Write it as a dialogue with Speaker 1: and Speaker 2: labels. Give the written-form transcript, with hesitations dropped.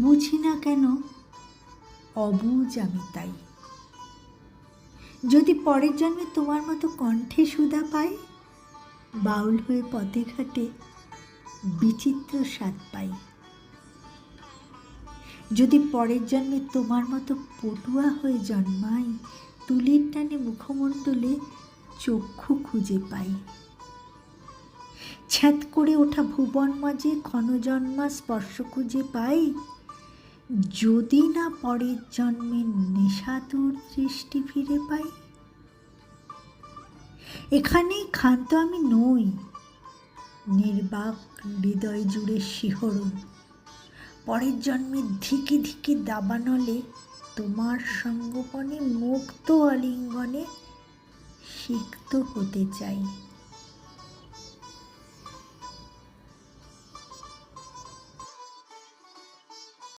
Speaker 1: বুঝি না কেন অবুঝ আমি তাই। যদি পরের জন্মে তোমার মতো কণ্ঠে সুধা পাই, বাউল হয়ে পথে ঘাটে বিচিত্র স্বাদ পাই। যদি পরের জন্মে তোমার মতো পটুয়া হয়ে জন্মাই, তুলির টানে মুখমণ্ডলে চক্ষু খুঁজে পাই। ছ্যাঁত করে ওঠা ভুবন মাঝে ক্ষণজন্মা স্পর্শ খুঁজে পাই, যদি না পরের জন্মে নেশাতুর দৃষ্টি ফিরে পাই। এখানেই ক্ষান্ত আমি নই, নির্বাক হৃদয় জুড়ে শিহরণ। পরের জন্মে ধিকি ধিকি দাবানলে তোমার সঙ্গোপনে মুক্ত আলিঙ্গনে সিক্ত হতে চাই।